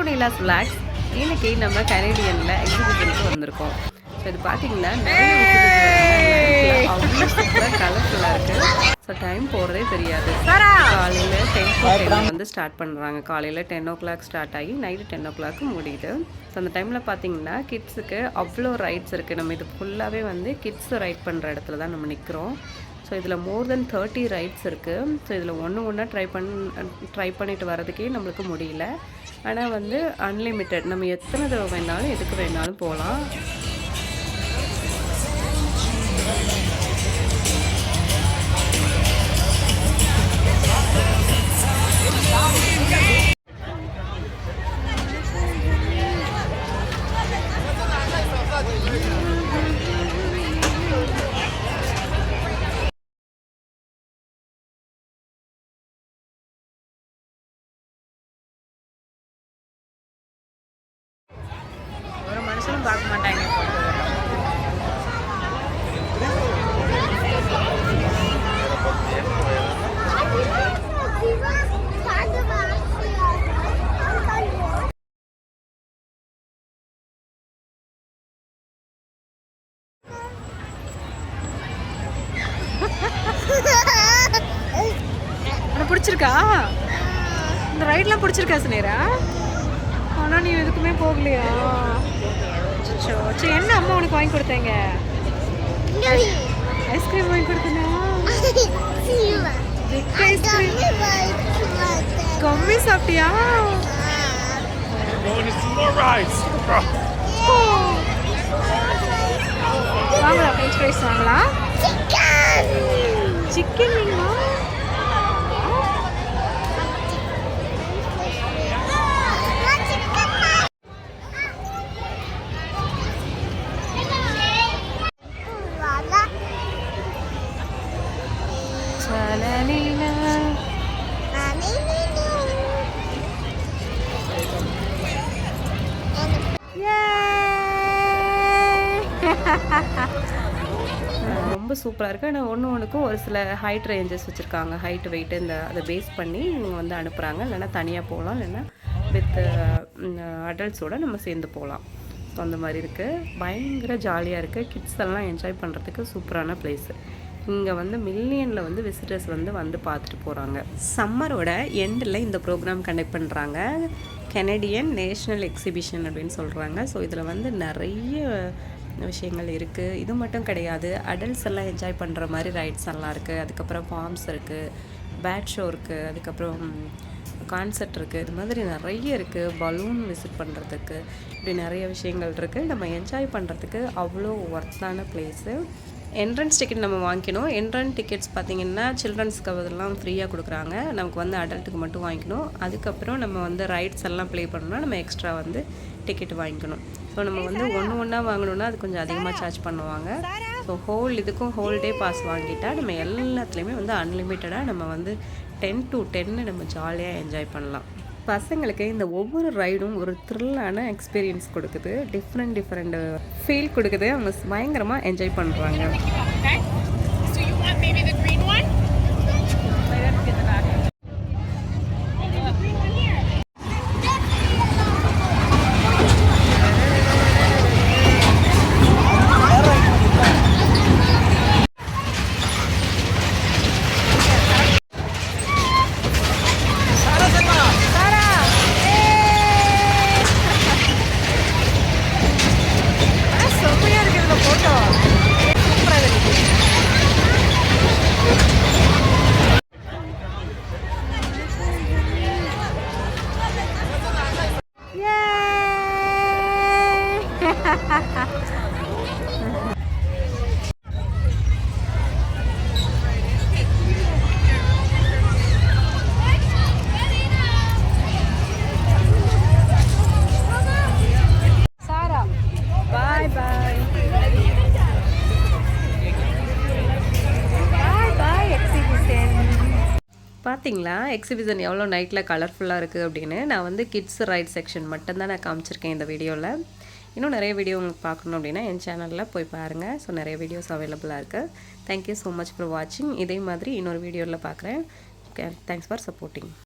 To Neela's vlogs. இன்னைக்கு நம்ம கனேடியனில் எக்ஸிபிஷனுக்கு வந்திருக்கோம். ஸோ இது பார்த்தீங்கன்னா நிறைய அவ்வளோ சூப்பராக கலர்ஃபுல்லாக இருக்குது. ஸோ டைம் போகிறதே தெரியாது. காலையில் 10 வந்து ஸ்டார்ட் பண்ணுறாங்க. காலையில் 10 o'clock ஸ்டார்ட் ஆகி நைட்டு 10 o'clock முடியுது. ஸோ அந்த டைமில் பார்த்தீங்கன்னா கிட்ஸுக்கு அவ்வளோ ரைட்ஸ் இருக்குது. நம்ம இது ஃபுல்லாகவே வந்து கிட்ஸ் ரைட் பண்ணுற இடத்துல தான் நம்ம நிற்கிறோம். ஸோ இதில் மோர் தென் 30 ரைட்ஸ் இருக்குது. ஸோ இதில் ஒன்றா ட்ரை பண்ணிட்டு வரதுக்கே நம்மளுக்கு முடியல. ஆனால் வந்து அன்லிமிட்டெட், நம்ம எத்தனை தடவை வேணாலும் எதுக்கு வேணாலும் போகலாம். ஒரு மனுஷனும் பார்க்க மாட்டாங்க. பிடிச்சிருக்கா இந்த ரைட்லாம்? பிடிச்சிருக்கா சுனேரா? ஆனால் நீ எதுக்குமே போகலையா? சரி, என்ன அம்மா உனக்கு வாங்கி கொடுத்தேங்க? ஐஸ்கிரீம் வாங்கி கொடுத்தனா? கம்மி சாப்பிட்டியா? வாங்கலாம், ஃப்ரெஞ்ச் ஃப்ரைஸ் வாங்கலாம். சிக்கன் வேணுமா? ரொம்ப சூப்பராக இருக்குது. ஆனால் ஒன்றுக்கும் ஒரு சில ஹைட் ரேஞ்சஸ் வச்சுருக்காங்க. ஹைட் வெயிட்டு அதை பேஸ் பண்ணி இவங்க வந்து அனுப்புகிறாங்க. இல்லைன்னா தனியாக போகலாம், இல்லைன்னா வித் அடல்ட்ஸோடு நம்ம சேர்ந்து போகலாம். ஸோ அந்த மாதிரி இருக்குது. பயங்கர ஜாலியாக இருக்குது. கிட்ஸ் எல்லாம் என்ஜாய் பண்ணுறதுக்கு சூப்பரான பிளேஸு. இங்கே வந்து மில்லியனில் வந்து விசிட்டர்ஸ் வந்து பார்த்துட்டு போகிறாங்க. சம்மரோட எண்டில் இந்த ப்ரோக்ராம் கண்டக்ட் பண்ணுறாங்க. கெனடியன் நேஷ்னல் எக்ஸிபிஷன் அப்படின்னு சொல்கிறாங்க. ஸோ இதில் வந்து நிறைய விஷயங்கள் இருக்குது. இது மட்டும் கிடையாது, அடல்ட்ஸ் எல்லாம் என்ஜாய் பண்ணுற மாதிரி ரைட்ஸ் எல்லாம் இருக்குது. அதுக்கப்புறம் ஃபார்ம்ஸ் இருக்குது, பேட் ஷோ இருக்குது, அதுக்கப்புறம் கான்சர்ட் இருக்குது. இது மாதிரி நிறைய இருக்குது. பலூன் விசிட் பண்ணுறதுக்கு இப்படி நிறைய விஷயங்கள் இருக்குது. நம்ம என்ஜாய் பண்ணுறதுக்கு அவ்வளோ ஒர்த்தான பிளேஸு. என்ட்ரன்ஸ் டிக்கெட் நம்ம வாங்கிக்கணும். என்ட்ரன்ஸ் டிக்கெட்ஸ் பார்த்திங்கன்னா சில்ட்ரன்ஸ்க்கு அதெல்லாம் ஃப்ரீயாக கொடுக்குறாங்க. நமக்கு வந்து அடல்ட்டுக்கு மட்டும் வாங்கிக்கணும். அதுக்கப்புறம் நம்ம வந்து ரைட்ஸ் எல்லாம் ப்ளே பண்ணணும்னா நம்ம எக்ஸ்ட்ரா வந்து டிக்கெட் வாங்கிக்கணும். ஸோ நம்ம வந்து ஒன்றா வாங்கணுன்னா அது கொஞ்சம் அதிகமாக சார்ஜ் பண்ணுவாங்க. ஸோ இதுக்கும் ஹோல் டே பாஸ் வாங்கிட்டால் நம்ம எல்லாத்துலேயுமே வந்து அன்லிமிட்டடாக நம்ம வந்து 10 to 10 நம்ம ஜாலியாக என்ஜாய் பண்ணலாம். பசங்களுக்கு இந்த ஒவ்வொரு ரைடும் ஒரு த்ரில்லான எக்ஸ்பீரியன்ஸ் கொடுக்குது. டிஃப்ரெண்ட் ஃபீல் கொடுக்குது. அவங்க பயங்கரமாக என்ஜாய் பண்ணுறாங்க. பார்த்தீங்களா எக்ஸிபிஷன் எவ்வளோ நைட்டில் கலர்ஃபுல்லாக இருக்குது அப்படின்னு. நான் வந்து கிட்ஸ் ரைட் செக்ஷன் மட்டும்தான் நான் காமிச்சிருக்கேன் இந்த வீடியோவில். இன்னும் நிறைய வீடியோ உங்களுக்கு பார்க்கணும் அப்படின்னா என் சேனலில் போய் பாருங்கள். ஸோ நிறைய வீடியோஸ் அவைலபிளாக இருக்குது. தேங்க்யூ ஸோ மச் ஃபார் வாட்சிங். இதே மாதிரி இன்னொரு வீடியோவில் பார்க்குறேன். Thanks for supporting.